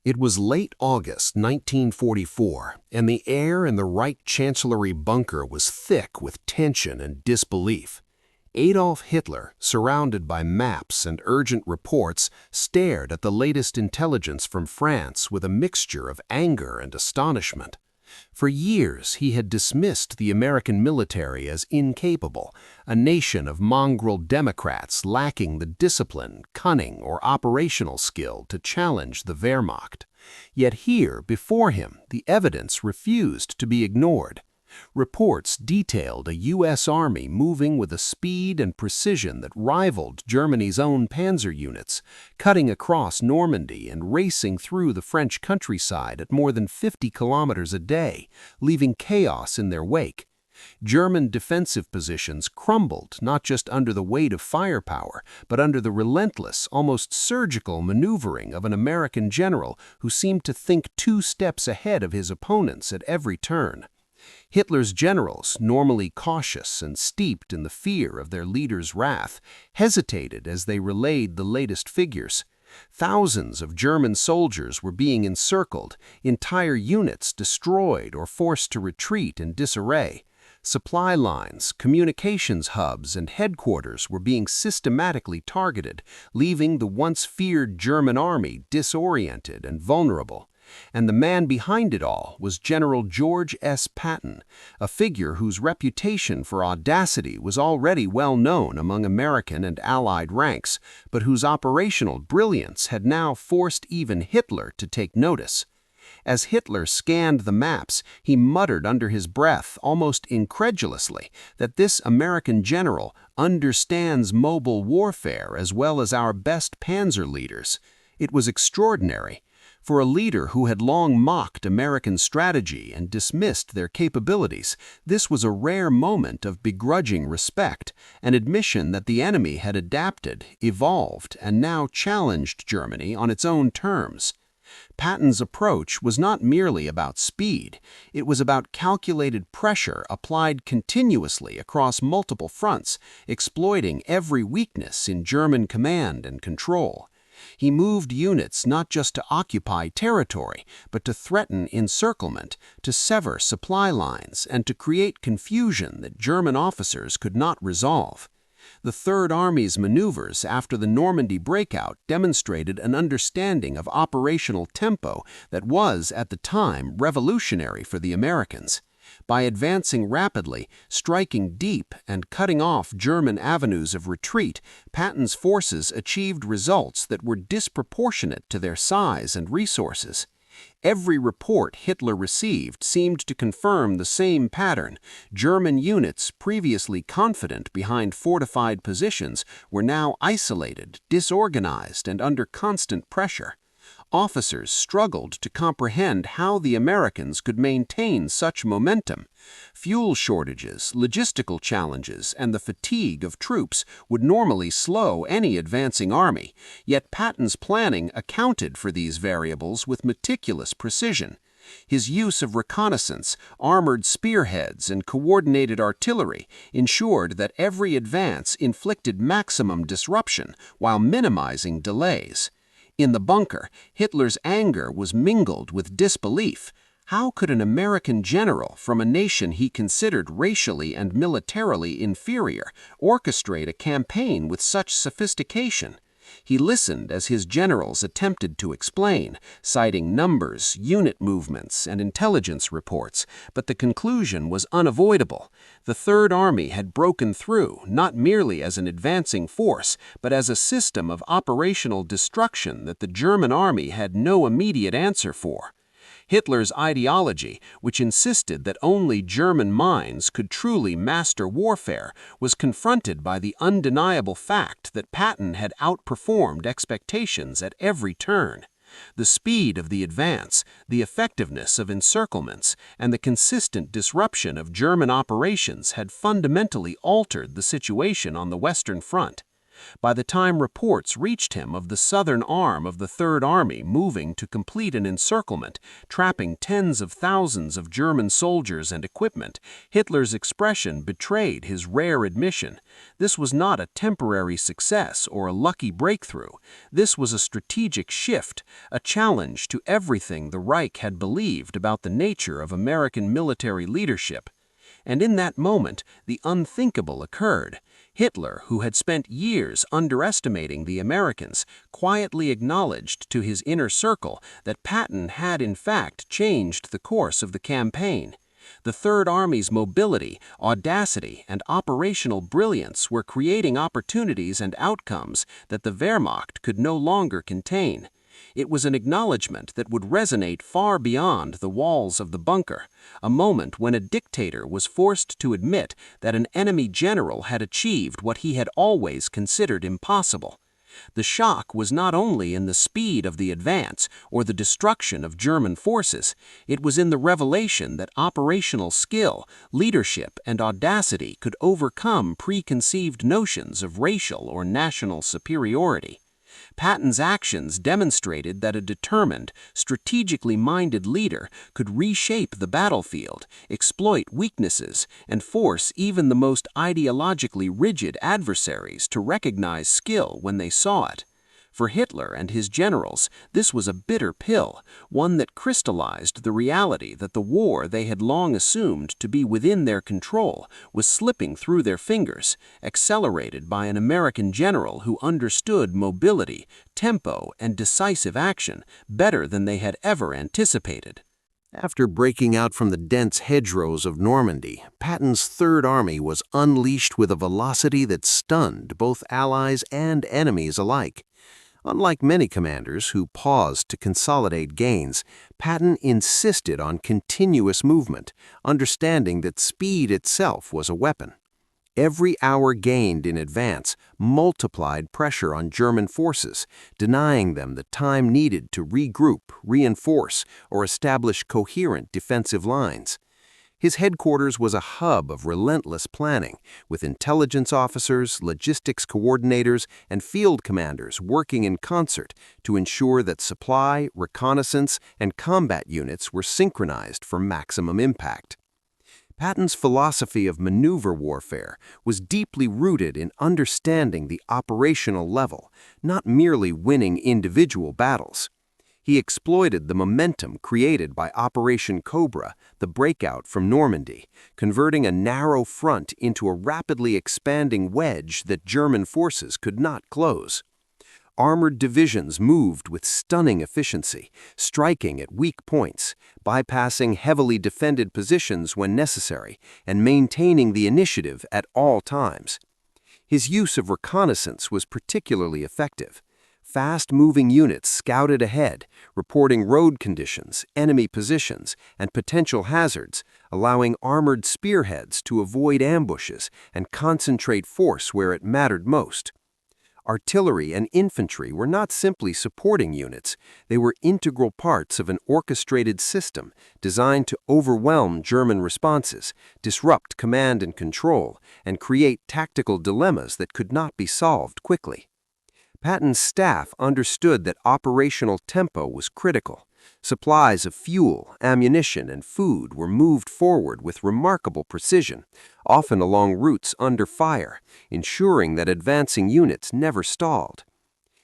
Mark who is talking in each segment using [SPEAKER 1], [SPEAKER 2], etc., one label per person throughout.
[SPEAKER 1] It was late August 1944, and the air in the Reich Chancellery bunker was thick with tension and disbelief. Adolf Hitler, surrounded by maps and urgent reports, stared at the latest intelligence from France with a mixture of anger and astonishment. For years, he had dismissed the American military as incapable, a nation of mongrel Democrats lacking the discipline, cunning, or operational skill to challenge the Wehrmacht. Yet here, before him, the evidence refused to be ignored. Reports detailed a U.S. Army moving with a speed and precision that rivaled Germany's own panzer units, cutting across Normandy and racing through the French countryside at more than 50 kilometers a day, leaving chaos in their wake. German defensive positions crumbled not just under the weight of firepower, but under the relentless, almost surgical maneuvering of an American general who seemed to think 2 steps ahead of his opponents at every turn. Hitler's generals, normally cautious and steeped in the fear of their leader's wrath, hesitated as they relayed the latest figures. Thousands of German soldiers were being encircled, entire units destroyed or forced to retreat in disarray. Supply lines, communications hubs, and headquarters were being systematically targeted, leaving the once feared German army disoriented and vulnerable. And the man behind it all was General George S. Patton, a figure whose reputation for audacity was already well known among American and Allied ranks, but whose operational brilliance had now forced even Hitler to take notice. As Hitler scanned the maps, he muttered under his breath, almost incredulously, that this American general understands mobile warfare as well as our best panzer leaders. It was extraordinary. For a leader who had long mocked American strategy and dismissed their capabilities, this was a rare moment of begrudging respect, an admission that the enemy had adapted, evolved, and now challenged Germany on its own terms. Patton's approach was not merely about speed, it was about calculated pressure applied continuously across multiple fronts, exploiting every weakness in German command and control. He moved units not just to occupy territory, but to threaten encirclement, to sever supply lines, and to create confusion that German officers could not resolve. The Third Army's maneuvers after the Normandy breakout demonstrated an understanding of operational tempo that was, at the time, revolutionary for the Americans. By advancing rapidly, striking deep, and cutting off German avenues of retreat, Patton's forces achieved results that were disproportionate to their size and resources. Every report Hitler received seemed to confirm the same pattern. German units, previously confident behind fortified positions, were now isolated, disorganized, and under constant pressure. Officers struggled to comprehend how the Americans could maintain such momentum. Fuel shortages, logistical challenges, and the fatigue of troops would normally slow any advancing army, yet Patton's planning accounted for these variables with meticulous precision. His use of reconnaissance, armored spearheads, and coordinated artillery ensured that every advance inflicted maximum disruption while minimizing delays. In the bunker, Hitler's anger was mingled with disbelief. How could an American general from a nation he considered racially and militarily inferior orchestrate a campaign with such sophistication? He listened as his generals attempted to explain, citing numbers, unit movements, and intelligence reports, but the conclusion was unavoidable. The Third Army had broken through, not merely as an advancing force, but as a system of operational destruction that the German army had no immediate answer for. Hitler's ideology, which insisted that only German minds could truly master warfare, was confronted by the undeniable fact that Patton had outperformed expectations at every turn. The speed of the advance, the effectiveness of encirclements, and the consistent disruption of German operations had fundamentally altered the situation on the Western Front. By the time reports reached him of the southern arm of the Third Army moving to complete an encirclement, trapping tens of thousands of German soldiers and equipment, Hitler's expression betrayed his rare admission. This was not a temporary success or a lucky breakthrough. This was a strategic shift, a challenge to everything the Reich had believed about the nature of American military leadership. And in that moment, the unthinkable occurred. Hitler, who had spent years underestimating the Americans, quietly acknowledged to his inner circle that Patton had in fact changed the course of the campaign. The Third Army's mobility, audacity, and operational brilliance were creating opportunities and outcomes that the Wehrmacht could no longer contain. It was an acknowledgement that would resonate far beyond the walls of the bunker, a moment when a dictator was forced to admit that an enemy general had achieved what he had always considered impossible. The shock was not only in the speed of the advance or the destruction of German forces, it was in the revelation that operational skill, leadership, and audacity could overcome preconceived notions of racial or national superiority. Patton's actions demonstrated that a determined, strategically minded leader could reshape the battlefield, exploit weaknesses, and force even the most ideologically rigid adversaries to recognize skill when they saw it. For Hitler and his generals, this was a bitter pill, one that crystallized the reality that the war they had long assumed to be within their control was slipping through their fingers, accelerated by an American general who understood mobility, tempo, and decisive action better than they had ever anticipated.
[SPEAKER 2] After breaking out from the dense hedgerows of Normandy, Patton's Third Army was unleashed with a velocity that stunned both allies and enemies alike. Unlike many commanders who paused to consolidate gains, Patton insisted on continuous movement, understanding that speed itself was a weapon. Every hour gained in advance multiplied pressure on German forces, denying them the time needed to regroup, reinforce, or establish coherent defensive lines. His headquarters was a hub of relentless planning, with intelligence officers, logistics coordinators, and field commanders working in concert to ensure that supply, reconnaissance, and combat units were synchronized for maximum impact. Patton's philosophy of maneuver warfare was deeply rooted in understanding the operational level, not merely winning individual battles. He exploited the momentum created by Operation Cobra, the breakout from Normandy, converting a narrow front into a rapidly expanding wedge that German forces could not close. Armored divisions moved with stunning efficiency, striking at weak points, bypassing heavily defended positions when necessary, and maintaining the initiative at all times. His use of reconnaissance was particularly effective. Fast-moving units scouted ahead, reporting road conditions, enemy positions, and potential hazards, allowing armored spearheads to avoid ambushes and concentrate force where it mattered most. Artillery and infantry were not simply supporting units, they were integral parts of an orchestrated system designed to overwhelm German responses, disrupt command and control, and create tactical dilemmas that could not be solved quickly. Patton's staff understood that operational tempo was critical. Supplies of fuel, ammunition, and food were moved forward with remarkable precision, often along routes under fire, ensuring that advancing units never stalled.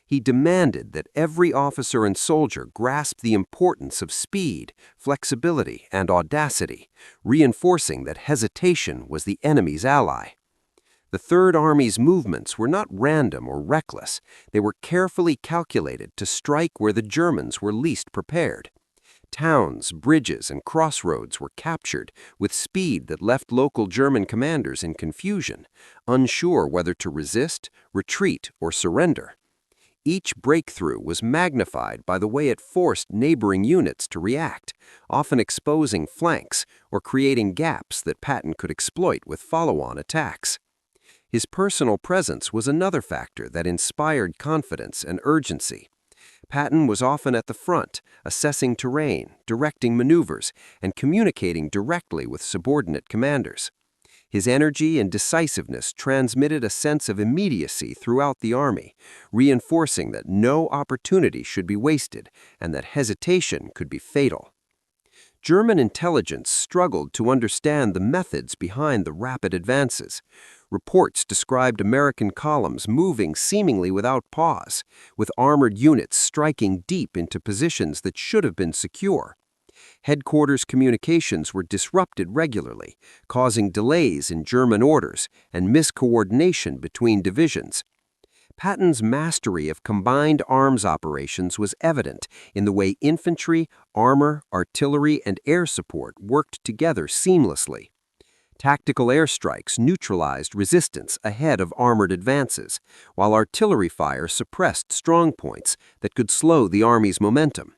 [SPEAKER 2] He demanded that every officer and soldier grasp the importance of speed, flexibility, and audacity, reinforcing that hesitation was the enemy's ally. The Third Army's movements were not random or reckless. They were carefully calculated to strike where the Germans were least prepared. Towns, bridges, and crossroads were captured with speed that left local German commanders in confusion, unsure whether to resist, retreat, or surrender. Each breakthrough was magnified by the way it forced neighboring units to react, often exposing flanks or creating gaps that Patton could exploit with follow-on attacks. His personal presence was another factor that inspired confidence and urgency. Patton was often at the front, assessing terrain, directing maneuvers, and communicating directly with subordinate commanders. His energy and decisiveness transmitted a sense of immediacy throughout the army, reinforcing that no opportunity should be wasted and that hesitation could be fatal. German intelligence struggled to understand the methods behind the rapid advances. Reports described American columns moving seemingly without pause, with armored units striking deep into positions that should have been secure. Headquarters communications were disrupted regularly, causing delays in German orders and miscoordination between divisions. Patton's mastery of combined arms operations was evident in the way infantry, armor, artillery, and air support worked together seamlessly. Tactical airstrikes neutralized resistance ahead of armored advances, while artillery fire suppressed strong points that could slow the army's momentum.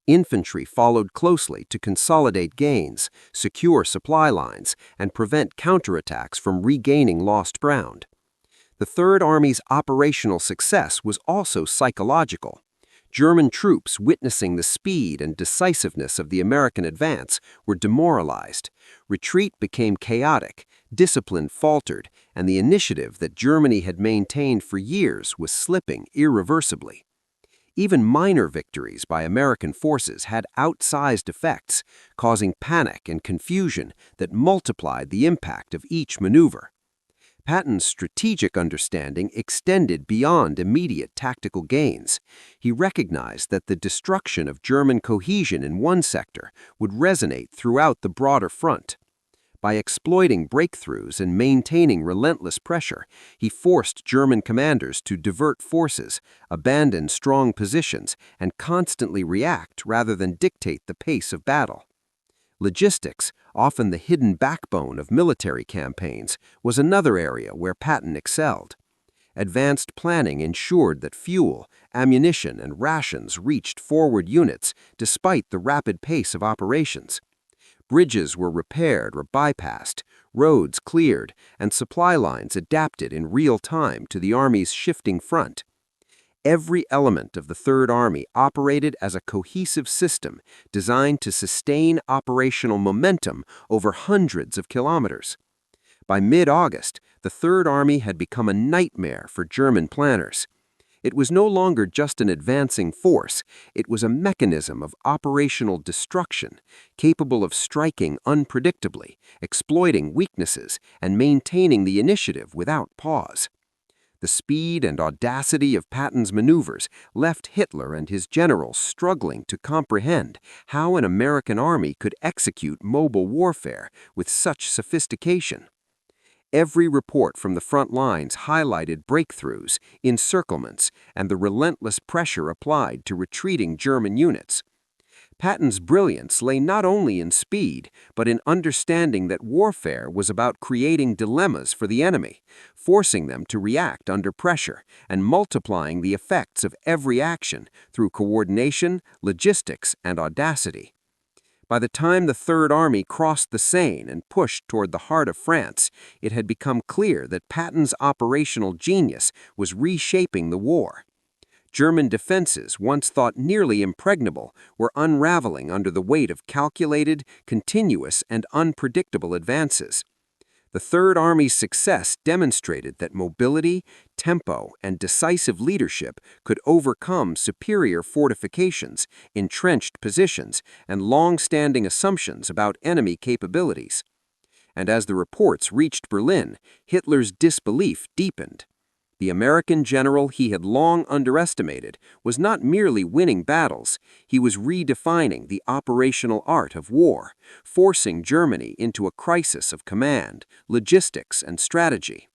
[SPEAKER 2] Infantry followed closely to consolidate gains, secure supply lines, and prevent counterattacks from regaining lost ground. The Third Army's operational success was also psychological. German troops, witnessing the speed and decisiveness of the American advance, were demoralized. Retreat became chaotic, discipline faltered, and the initiative that Germany had maintained for years was slipping irreversibly. Even minor victories by American forces had outsized effects, causing panic and confusion that multiplied the impact of each maneuver. Patton's strategic understanding extended beyond immediate tactical gains. He recognized that the destruction of German cohesion in one sector would resonate throughout the broader front. By exploiting breakthroughs and maintaining relentless pressure, he forced German commanders to divert forces, abandon strong positions, and constantly react rather than dictate the pace of battle. Logistics, often the hidden backbone of military campaigns, was another area where Patton excelled. Advanced planning ensured that fuel, ammunition, and rations reached forward units despite the rapid pace of operations. Bridges were repaired or bypassed, roads cleared, and supply lines adapted in real time to the Army's shifting front. Every element of the Third Army operated as a cohesive system designed to sustain operational momentum over hundreds of kilometers. By mid-August, the Third Army had become a nightmare for German planners. It was no longer just an advancing force, it was a mechanism of operational destruction, capable of striking unpredictably, exploiting weaknesses, and maintaining the initiative without pause. The speed and audacity of Patton's maneuvers left Hitler and his generals struggling to comprehend how an American army could execute mobile warfare with such sophistication. Every report from the front lines highlighted breakthroughs, encirclements, and the relentless pressure applied to retreating German units. Patton's brilliance lay not only in speed, but in understanding that warfare was about creating dilemmas for the enemy, forcing them to react under pressure, and multiplying the effects of every action through coordination, logistics, and audacity. By the time the Third Army crossed the Seine and pushed toward the heart of France, it had become clear that Patton's operational genius was reshaping the war. German defenses, once thought nearly impregnable, were unraveling under the weight of calculated, continuous, and unpredictable advances. The Third Army's success demonstrated that mobility, tempo, and decisive leadership could overcome superior fortifications, entrenched positions, and long-standing assumptions about enemy capabilities. And as the reports reached Berlin, Hitler's disbelief deepened. The American general he had long underestimated was not merely winning battles, he was redefining the operational art of war, forcing Germany into a crisis of command, logistics, and strategy.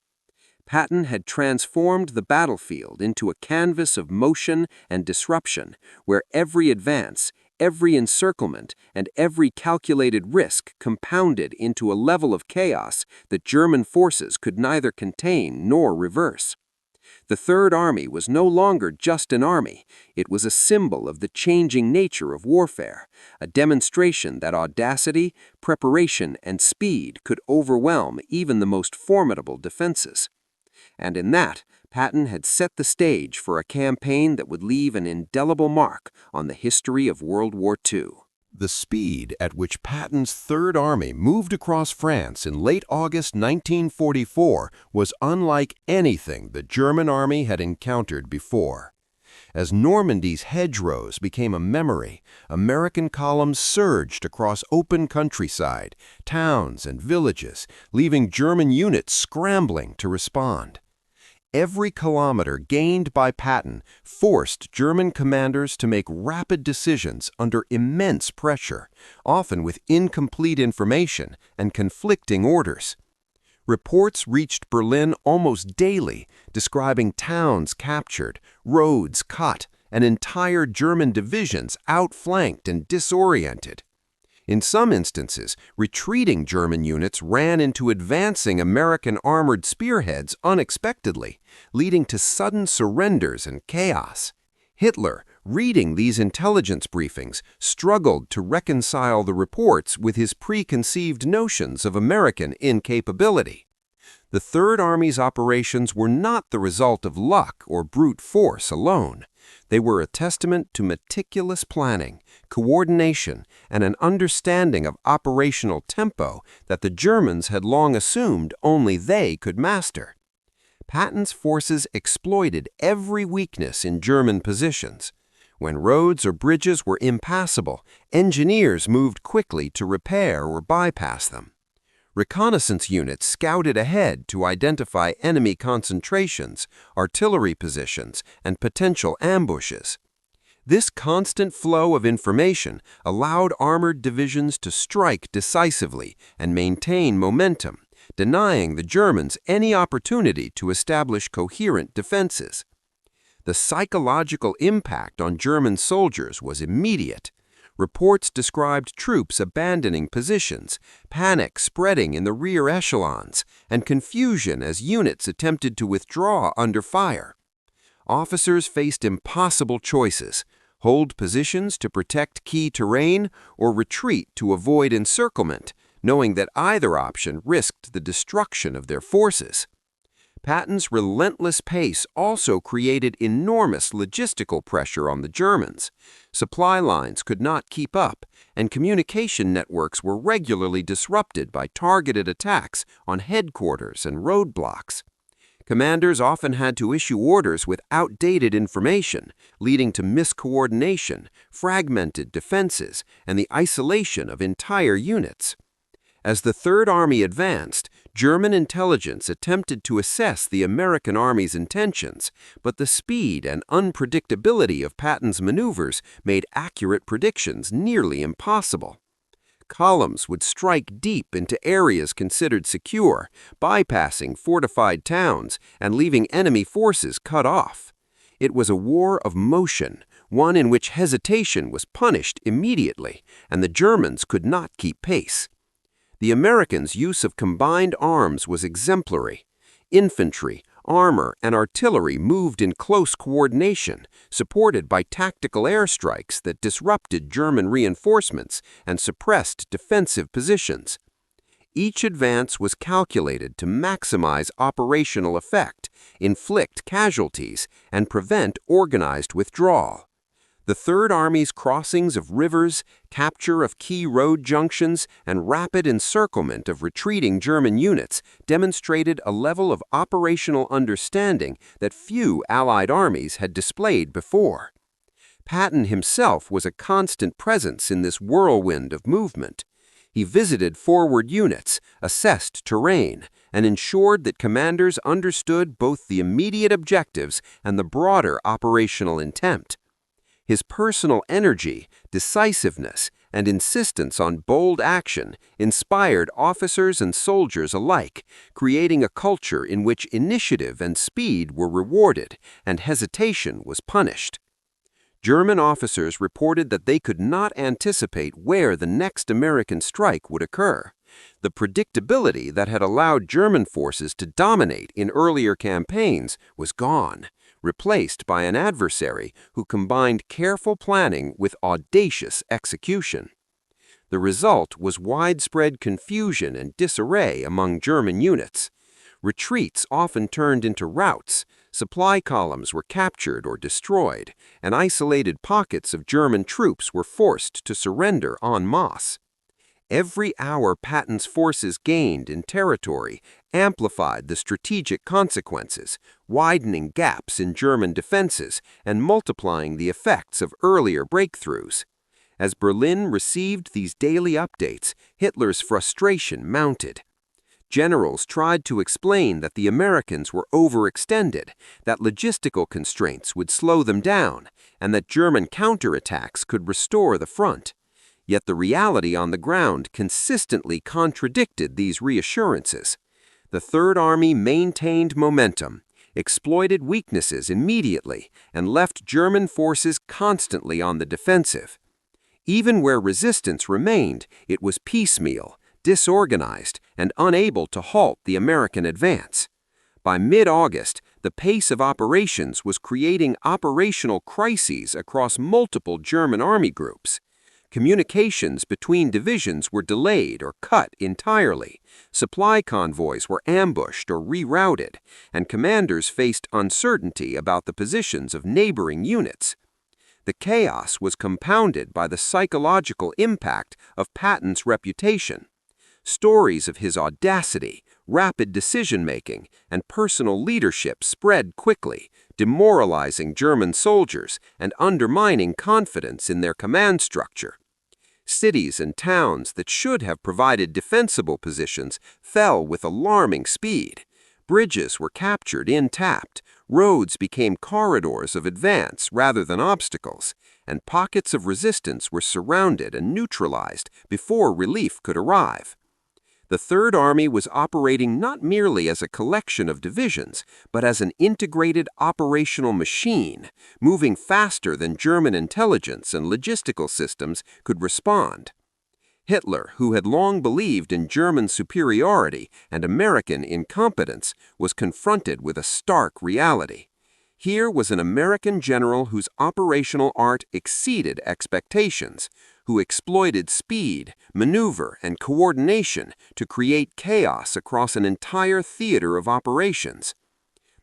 [SPEAKER 2] Patton had transformed the battlefield into a canvas of motion and disruption, where every advance, every encirclement, and every calculated risk compounded into a level of chaos that German forces could neither contain nor reverse. The Third Army was no longer just an army, it was a symbol of the changing nature of warfare, a demonstration that audacity, preparation, and speed could overwhelm even the most formidable defenses. And in that, Patton had set the stage for a campaign that would leave an indelible mark on the history of World War II.
[SPEAKER 1] The speed at which Patton's Third Army moved across France in late August 1944 was unlike anything the German army had encountered before. As Normandy's hedgerows became a memory, American columns surged across open countryside, towns, and villages, leaving German units scrambling to respond. Every kilometer gained by Patton forced German commanders to make rapid decisions under immense pressure, often with incomplete information and conflicting orders. Reports reached Berlin almost daily, describing towns captured, roads cut, and entire German divisions outflanked and disoriented. In some instances, retreating German units ran into advancing American armored spearheads unexpectedly, leading to sudden surrenders and chaos. Hitler, reading these intelligence briefings, struggled to reconcile the reports with his preconceived notions of American incapability. The Third Army's operations were not the result of luck or brute force alone. They were a testament to meticulous planning, coordination, and an understanding of operational tempo that the Germans had long assumed only they could master. Patton's forces exploited every weakness in German positions. When roads or bridges were impassable, engineers moved quickly to repair or bypass them. Reconnaissance units scouted ahead to identify enemy concentrations, artillery positions, and potential ambushes. This constant flow of information allowed armored divisions to strike decisively and maintain momentum, denying the Germans any opportunity to establish coherent defenses. The psychological impact on German soldiers was immediate. Reports described troops abandoning positions, panic spreading in the rear echelons, and confusion as units attempted to withdraw under fire. Officers faced impossible choices: hold positions to protect key terrain or retreat to avoid encirclement, knowing that either option risked the destruction of their forces. Patton's relentless pace also created enormous logistical pressure on the Germans. Supply lines could not keep up, and communication networks were regularly disrupted by targeted attacks on headquarters and roadblocks. Commanders often had to issue orders with outdated information, leading to miscoordination, fragmented defenses, and the isolation of entire units. As the Third Army advanced, German intelligence attempted to assess the American Army's intentions, but the speed and unpredictability of Patton's maneuvers made accurate predictions nearly impossible. Columns would strike deep into areas considered secure, bypassing fortified towns and leaving enemy forces cut off. It was a war of motion, one in which hesitation was punished immediately, and the Germans could not keep pace. The Americans' use of combined arms was exemplary. Infantry, armor, and artillery moved in close coordination, supported by tactical airstrikes that disrupted German reinforcements and suppressed defensive positions. Each advance was calculated to maximize operational effect, inflict casualties, and prevent organized withdrawal. The Third Army's crossings of rivers, capture of key road junctions, and rapid encirclement of retreating German units demonstrated a level of operational understanding that few Allied armies had displayed before. Patton himself was a constant presence in this whirlwind of movement. He visited forward units, assessed terrain, and ensured that commanders understood both the immediate objectives and the broader operational intent. His personal energy, decisiveness, and insistence on bold action inspired officers and soldiers alike, creating a culture in which initiative and speed were rewarded and hesitation was punished. German officers reported that they could not anticipate where the next American strike would occur. The predictability that had allowed German forces to dominate in earlier campaigns was gone, replaced by an adversary who combined careful planning with audacious execution. The result was widespread confusion and disarray among German units. Retreats often turned into routs,
[SPEAKER 2] Supply columns were captured or destroyed, and isolated pockets of German troops were forced to surrender en masse. Every hour Patton's forces gained in territory amplified the strategic consequences, widening gaps in German defenses and multiplying the effects of earlier breakthroughs. As Berlin received these daily updates, Hitler's frustration mounted. Generals tried to explain that the Americans were overextended, that logistical constraints would slow them down, and that German counterattacks could restore the front. Yet the reality on the ground consistently contradicted these reassurances. The Third Army maintained momentum, exploited weaknesses immediately, and left German forces constantly on the defensive. Even where resistance remained, it was piecemeal, disorganized, and unable to halt the American advance. By mid-August, the pace of operations was creating operational crises across multiple German army groups. Communications between divisions were delayed or cut entirely, supply convoys were ambushed or rerouted, and commanders faced uncertainty about the positions of neighboring units. The chaos was compounded by the psychological impact of Patton's reputation. Stories of his audacity, rapid decision-making, and personal leadership spread quickly, demoralizing German soldiers and undermining confidence in their command structure. Cities and towns that should have provided defensible positions fell with alarming speed. Bridges were captured intact, roads became corridors of advance rather than obstacles, and pockets of resistance were surrounded and neutralized before relief could arrive. The Third Army was operating not merely as a collection of divisions, but as an integrated operational machine, moving faster than German intelligence and logistical systems could respond. Hitler, who had long believed in German superiority and American incompetence, was confronted with a stark reality. Here was an American general whose operational art exceeded expectations, who exploited speed, maneuver, and coordination to create chaos across an entire theater of operations.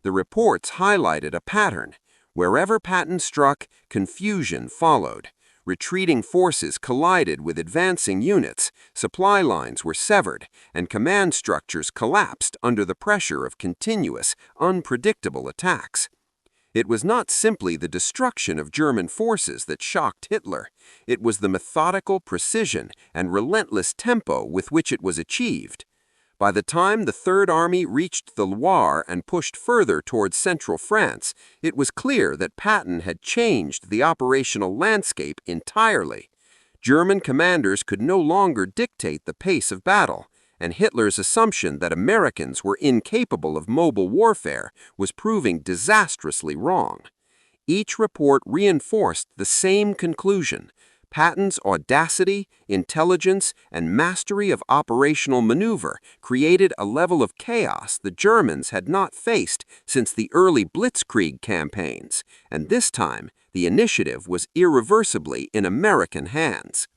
[SPEAKER 2] The reports highlighted a pattern. Wherever Patton struck, confusion followed. Retreating forces collided with advancing units, supply lines were severed, and command structures collapsed under the pressure of continuous, unpredictable attacks. It was not simply the destruction of German forces that shocked Hitler. It was the methodical precision and relentless tempo with which it was achieved. By the time the Third Army reached the Loire and pushed further towards central France, it was clear that Patton had changed the operational landscape entirely. German commanders could no longer dictate the pace of battle, and Hitler's assumption that Americans were incapable of mobile warfare was proving disastrously wrong. Each report reinforced the same conclusion. Patton's audacity, intelligence, and mastery of operational maneuver created a level of chaos the Germans had not faced since the early Blitzkrieg campaigns, and this time the initiative was irreversibly in American hands.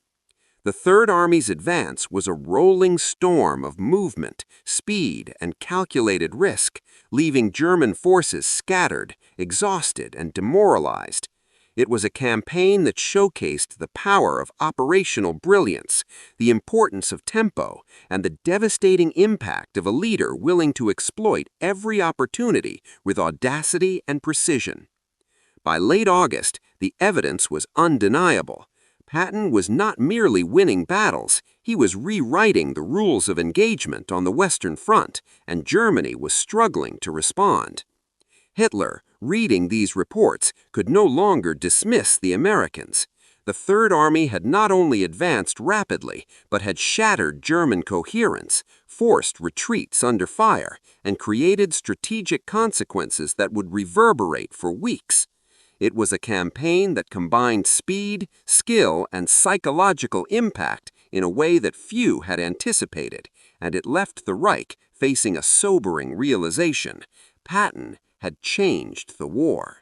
[SPEAKER 2] The Third Army's advance was a rolling storm of movement, speed, and calculated risk, leaving German forces scattered, exhausted, and demoralized. It was a campaign that showcased the power of operational brilliance, the importance of tempo, and the devastating impact of a leader willing to exploit every opportunity with audacity and precision. By late August, the evidence was undeniable. Patton was not merely winning battles, he was rewriting the rules of engagement on the Western Front, and Germany was struggling to respond. Hitler, reading these reports, could no longer dismiss the Americans. The Third Army had not only advanced rapidly, but had shattered German coherence, forced retreats under fire, and created strategic consequences that would reverberate for weeks. It was a campaign that combined speed, skill, and psychological impact in a way that few had anticipated, and it left the Reich facing a sobering realization. Patton had changed the war.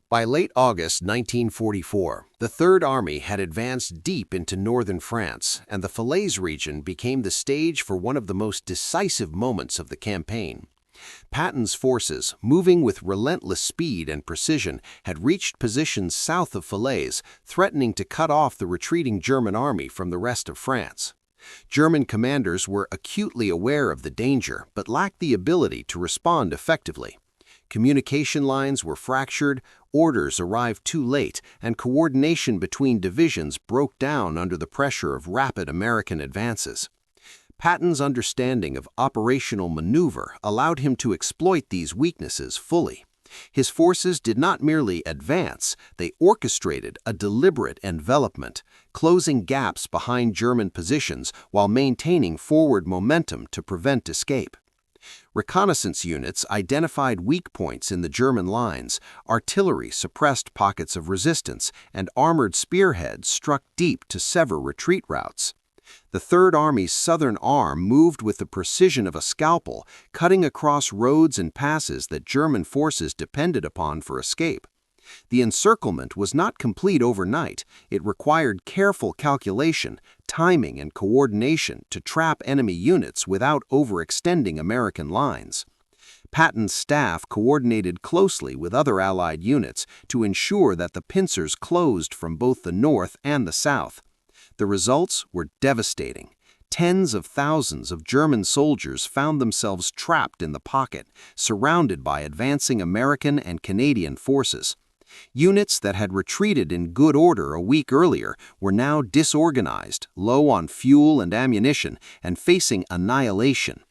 [SPEAKER 1] By late August 1944, the Third Army had advanced deep into northern France, and the Falaise region became the stage for one of the most decisive moments of the campaign. Patton's forces, moving with relentless speed and precision, had reached positions south of Falaise, threatening to cut off the retreating German army from the rest of France. German commanders were acutely aware of the danger but lacked the ability to respond effectively. Communication lines were fractured, orders arrived too late, and coordination between divisions broke down under the pressure of rapid American advances. Patton's understanding of operational maneuver allowed him to exploit these weaknesses fully. His forces did not merely advance, they orchestrated a deliberate envelopment, closing gaps behind German positions while maintaining forward momentum to prevent escape. Reconnaissance units identified weak points in the German lines, artillery suppressed pockets of resistance, and armored spearheads struck deep to sever retreat routes. The Third Army's southern arm moved with the precision of a scalpel, cutting across roads and passes that German forces depended upon for escape. The encirclement was not complete overnight. It required careful calculation, timing, and coordination to trap enemy units without overextending American lines. Patton's staff coordinated closely with other Allied units to ensure that the pincers closed from both the north and the south. The results were devastating. Tens of thousands of German soldiers found themselves trapped in the pocket, surrounded by advancing American and Canadian forces. Units that had retreated in good order a week earlier were now disorganized, low on fuel and ammunition, and facing annihilation.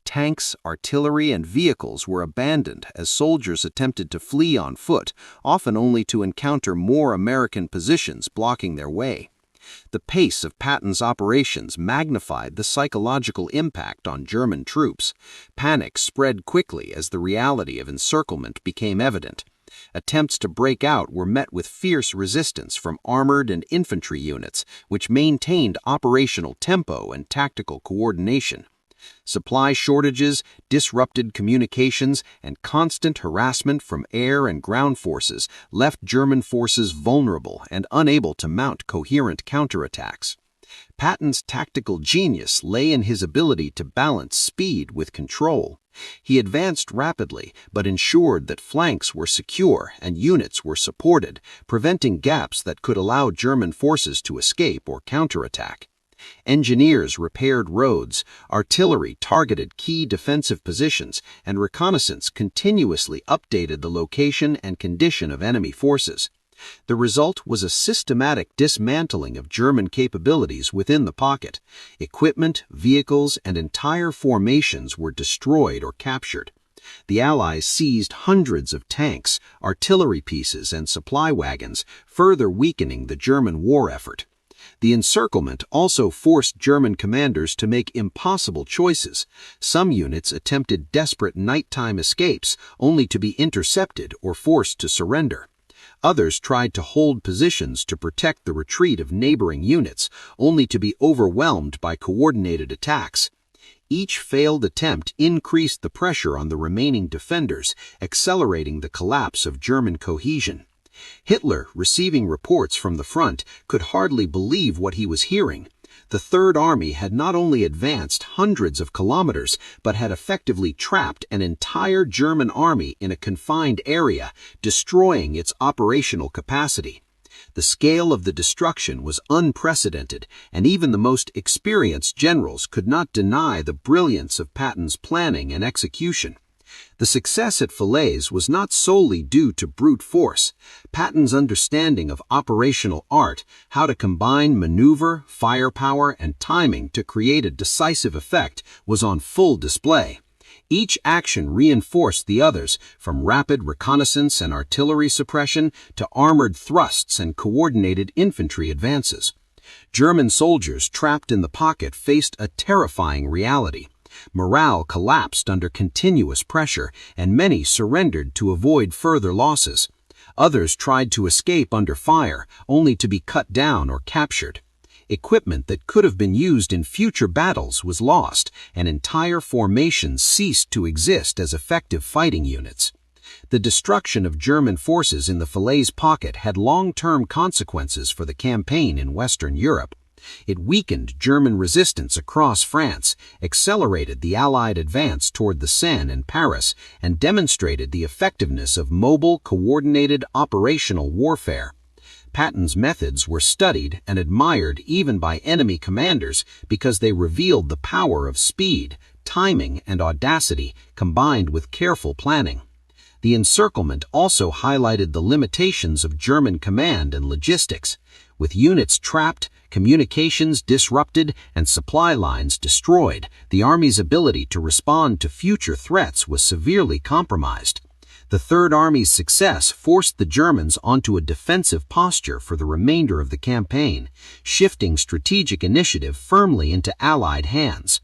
[SPEAKER 1] Tanks, artillery, and vehicles were abandoned as soldiers attempted to flee on foot, often only to encounter more American positions blocking their way. The pace of Patton's operations magnified the psychological impact on German troops. Panic spread quickly as the reality of encirclement became evident. Attempts to break out were met with fierce resistance from armored and infantry units, which maintained operational tempo and tactical coordination. Supply shortages, disrupted communications, and constant harassment from air and ground forces left German forces vulnerable and unable to mount coherent counterattacks. Patton's tactical genius lay in his ability to balance speed with control. He advanced rapidly, but ensured that flanks were secure and units were supported, preventing gaps that could allow German forces to escape or counterattack. Engineers repaired roads, artillery targeted key defensive positions, and reconnaissance continuously updated the location and condition of enemy forces. The result was a systematic dismantling of German capabilities within the pocket. Equipment, vehicles, and entire formations were destroyed or captured. The Allies seized hundreds of tanks, artillery pieces, and supply wagons, further weakening the German war effort. The encirclement also forced German commanders to make impossible choices. Some units attempted desperate nighttime escapes, only to be intercepted or forced to surrender. Others tried to hold positions to protect the retreat of neighboring units, only to be overwhelmed by coordinated attacks. Each failed attempt increased the pressure on the remaining defenders, accelerating the collapse of German cohesion. Hitler, receiving reports from the front, could hardly believe what he was hearing. The Third Army had not only advanced hundreds of kilometers, but had effectively trapped an entire German army in a confined area, destroying its operational capacity. The scale of the destruction was unprecedented, and even the most experienced generals could not deny the brilliance of Patton's planning and execution. The success at Falaise was not solely due to brute force. Patton's understanding of operational art, how to combine maneuver, firepower, and timing to create a decisive effect, was on full display. Each action reinforced the others, from rapid reconnaissance and artillery suppression to armored thrusts and coordinated infantry advances. German soldiers trapped in the pocket faced a terrifying reality. Morale collapsed under continuous pressure, and many surrendered to avoid further losses. Others tried to escape under fire, only to be cut down or captured. Equipment that could have been used in future battles was lost, and entire formations ceased to exist as effective fighting units. The destruction of German forces in the Falaise Pocket had long-term consequences for the campaign in Western Europe. It weakened German resistance across France, accelerated the Allied advance toward the Seine and Paris, and demonstrated the effectiveness of mobile, coordinated operational warfare. Patton's methods were studied and admired even by enemy commanders because they revealed the power of speed, timing, and audacity combined with careful planning. The encirclement also highlighted the limitations of German command and logistics. With units trapped, communications disrupted, and supply lines destroyed, the Army's ability to respond to future threats was severely compromised. The Third Army's success forced the Germans onto a defensive posture for the remainder of the campaign, shifting strategic initiative firmly into Allied hands.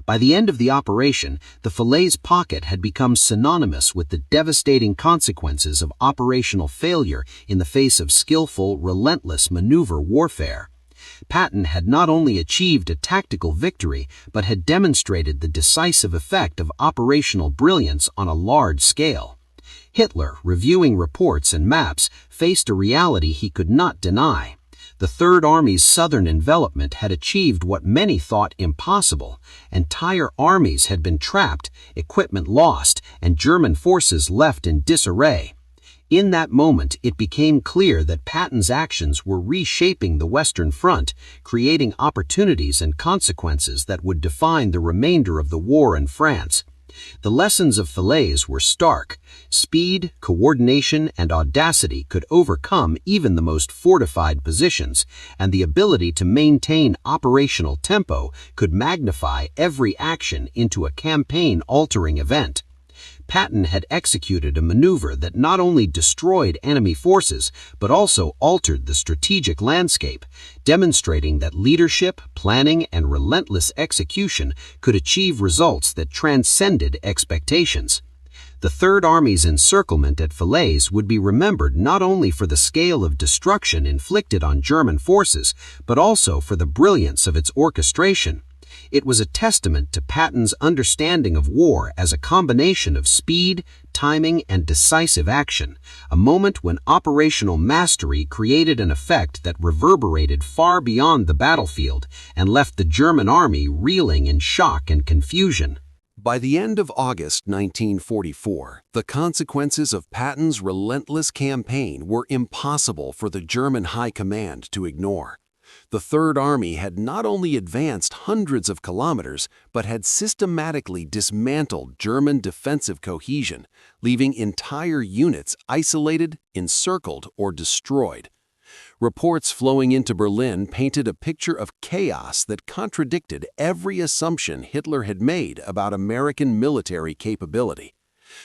[SPEAKER 1] By the end of the operation, the Falaise Pocket had become synonymous with the devastating consequences of operational failure in the face of skillful, relentless maneuver warfare. Patton had not only achieved a tactical victory, but had demonstrated the decisive effect of operational brilliance on a large scale. Hitler, reviewing reports and maps, faced a reality he could not deny. The Third Army's southern envelopment had achieved what many thought impossible. Entire armies had been trapped, equipment lost, and German forces left in disarray. In that moment, it became clear that Patton's actions were reshaping the Western Front, creating opportunities and consequences that would define the remainder of the war in France. The lessons of Falaise were stark. Speed, coordination, and audacity could overcome even the most fortified positions, and the ability to maintain operational tempo could magnify every action into a campaign-altering event. Patton had executed a maneuver that not only destroyed enemy forces, but also altered the strategic landscape, demonstrating that leadership, planning, and relentless execution could achieve results that transcended expectations. The Third Army's encirclement at Falaise would be remembered not only for the scale of destruction inflicted on German forces, but also for the brilliance of its orchestration. It was a testament to Patton's understanding of war as a combination of speed, timing, and decisive action, a moment when operational mastery created an effect that reverberated far beyond the battlefield and left the German army reeling in shock and confusion.
[SPEAKER 2] By the end of August 1944, the consequences of Patton's relentless campaign were impossible for the German High Command to ignore. The Third Army had not only advanced hundreds of kilometers, but had systematically dismantled German defensive cohesion, leaving entire units isolated, encircled, or destroyed. Reports flowing into Berlin painted a picture of chaos that contradicted every assumption Hitler had made about American military capability.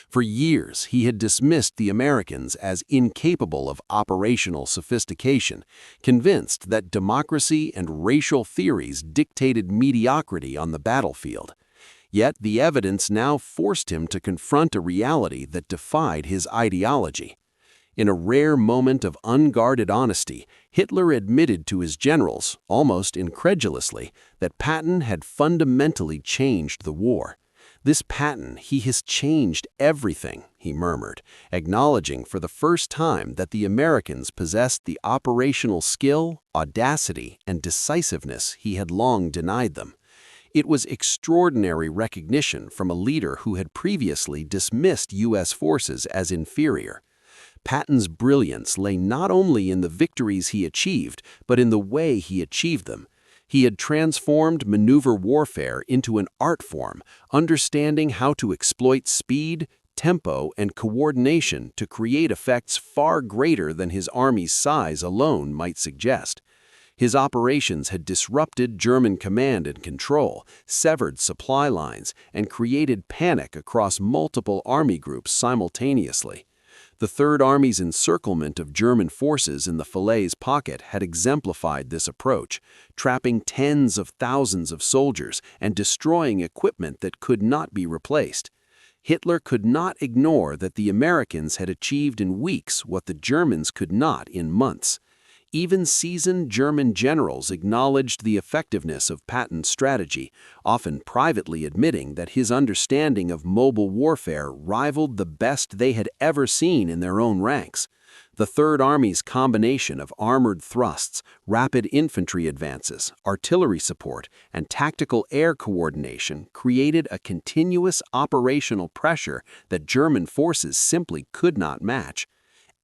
[SPEAKER 2] For years, he had dismissed the Americans as incapable of operational sophistication, convinced that democracy and racial theories dictated mediocrity on the battlefield. Yet the evidence now forced him to confront a reality that defied his ideology. In a rare moment of unguarded honesty, Hitler admitted to his generals, almost incredulously, that Patton had fundamentally changed the war. "This Patton, he has changed everything," he murmured, acknowledging for the first time that the Americans possessed the operational skill, audacity, and decisiveness he had long denied them. It was extraordinary recognition from a leader who had previously dismissed U.S. forces as inferior. Patton's brilliance lay not only in the victories he achieved, but in the way he achieved them. He had transformed maneuver warfare into an art form, understanding how to exploit speed, tempo, and coordination to create effects far greater than his army's size alone might suggest. His operations had disrupted German command and control, severed supply lines, and created panic across multiple army groups simultaneously. The Third Army's encirclement of German forces in the Falaise Pocket had exemplified this approach, trapping tens of thousands of soldiers and destroying equipment that could not be replaced. Hitler could not ignore that the Americans had achieved in weeks what the Germans could not in months. Even seasoned German generals acknowledged the effectiveness of Patton's strategy, often privately admitting that his understanding of mobile warfare rivaled the best they had ever seen in their own ranks. The Third Army's combination of armored thrusts, rapid infantry advances, artillery support, and tactical air coordination created a continuous operational pressure that German forces simply could not match.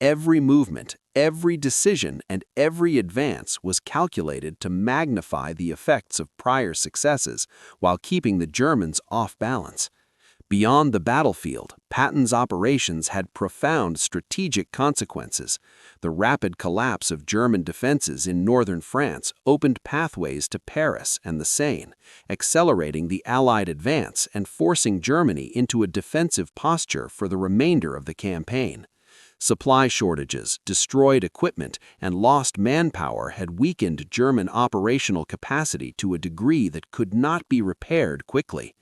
[SPEAKER 2] Every movement, every decision, and every advance was calculated to magnify the effects of prior successes while keeping the Germans off balance. Beyond the battlefield, Patton's operations had profound strategic consequences. The rapid collapse of German defenses in northern France opened pathways to Paris and the Seine, accelerating the Allied advance and forcing Germany into a defensive posture for the remainder of the campaign. Supply shortages, destroyed equipment, and lost manpower had weakened German operational capacity to a degree that could not be repaired quickly.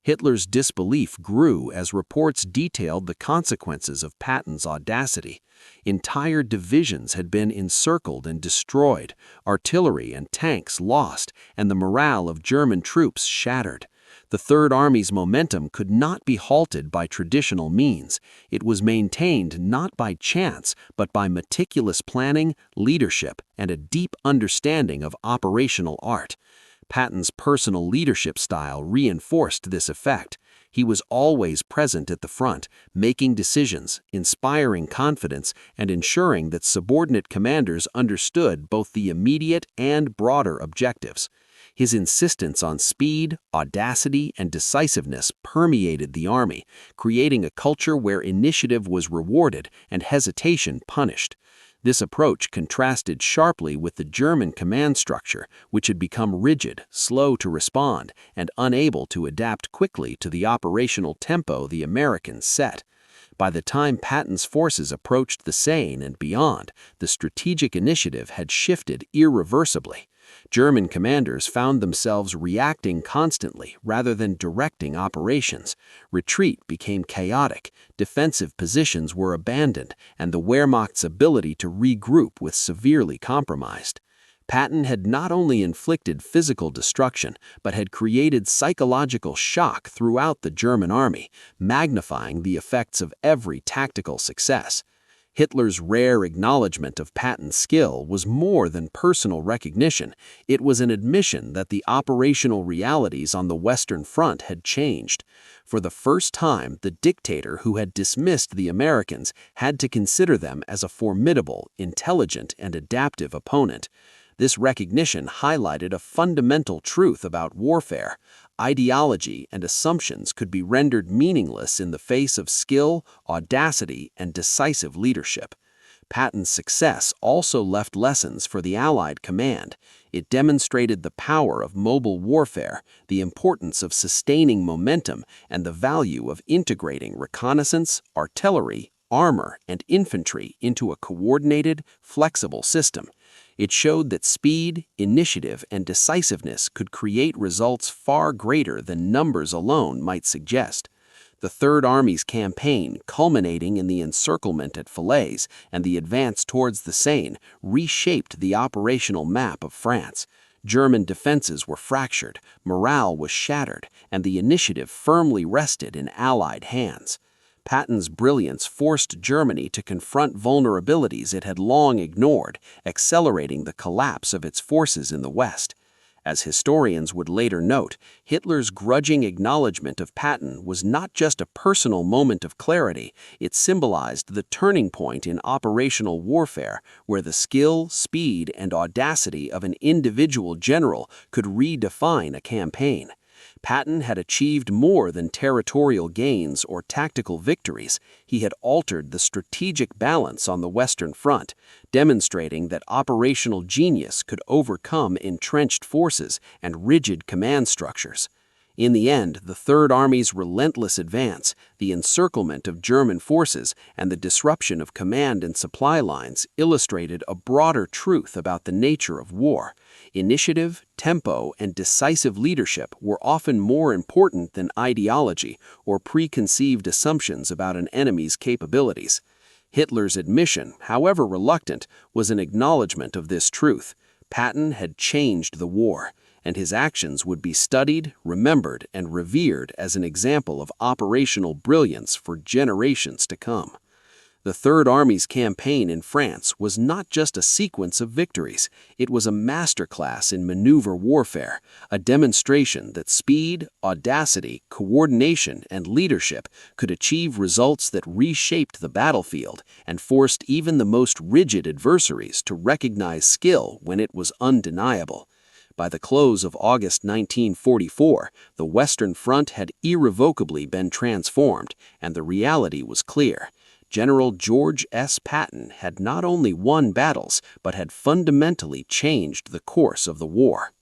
[SPEAKER 2] Hitler's disbelief grew as reports detailed the consequences of Patton's audacity. Entire divisions had been encircled and destroyed, artillery and tanks lost, and the morale of German troops shattered. The Third Army's momentum could not be halted by traditional means. It was maintained not by chance, but by meticulous planning, leadership, and a deep understanding of operational art. Patton's personal leadership style reinforced this effect. He was always present at the front, making decisions, inspiring confidence, and ensuring that subordinate commanders understood both the immediate and broader objectives. His insistence on speed, audacity, and decisiveness permeated the army, creating a culture where initiative was rewarded and hesitation punished. This approach contrasted sharply with the German command structure, which had become rigid, slow to respond, and unable to adapt quickly to the operational tempo the Americans set. By the time Patton's forces approached the Seine and beyond, the strategic initiative had shifted irreversibly. German commanders found themselves reacting constantly rather than directing operations. Retreat became chaotic, defensive positions were abandoned, and the Wehrmacht's ability to regroup was severely compromised. Patton had not only inflicted physical destruction, but had created psychological shock throughout the German army, magnifying the effects of every tactical success. Hitler's rare acknowledgement of Patton's skill was more than personal recognition. It was an admission that the operational realities on the Western Front had changed. For the first time, the dictator who had dismissed the Americans had to consider them as a formidable, intelligent, and adaptive opponent. This recognition highlighted a fundamental truth about warfare. Ideology and assumptions could be rendered meaningless in the face of skill, audacity, and decisive leadership. Patton's success also left lessons for the Allied command. It demonstrated the power of mobile warfare, the importance of sustaining momentum, and the value of integrating reconnaissance, artillery, armor, and infantry into a coordinated, flexible system. It showed that speed, initiative, and decisiveness could create results far greater than numbers alone might suggest. The Third Army's campaign, culminating in the encirclement at Falaise and the advance towards the Seine, reshaped the operational map of France. German defenses were fractured, morale was shattered, and the initiative firmly rested in Allied hands. Patton's brilliance forced Germany to confront vulnerabilities it had long ignored, accelerating the collapse of its forces in the West. As historians would later note, Hitler's grudging acknowledgement of Patton was not just a personal moment of clarity, it symbolized the turning point in operational warfare, where the skill, speed, and audacity of an individual general could redefine a campaign. Patton had achieved more than territorial gains or tactical victories. He had altered the strategic balance on the Western Front, demonstrating that operational genius could overcome entrenched forces and rigid command structures. In the end, the Third Army's relentless advance, the encirclement of German forces, and the disruption of command and supply lines illustrated a broader truth about the nature of war. Initiative, tempo, and decisive leadership were often more important than ideology or preconceived assumptions about an enemy's capabilities. Hitler's admission, however reluctant, was an acknowledgement of this truth. Patton had changed the war, and his actions would be studied, remembered, and revered as an example of operational brilliance for generations to come.
[SPEAKER 3] The Third Army's campaign in France was not just a sequence of victories, it was a masterclass in maneuver warfare, a demonstration that speed, audacity, coordination, and leadership could achieve results that reshaped the battlefield and forced even the most rigid adversaries to recognize skill when it was undeniable. By the close of August 1944, the Western Front had irrevocably been transformed, and the reality was clear. General George S. Patton had not only won battles, but had fundamentally changed the course of the war.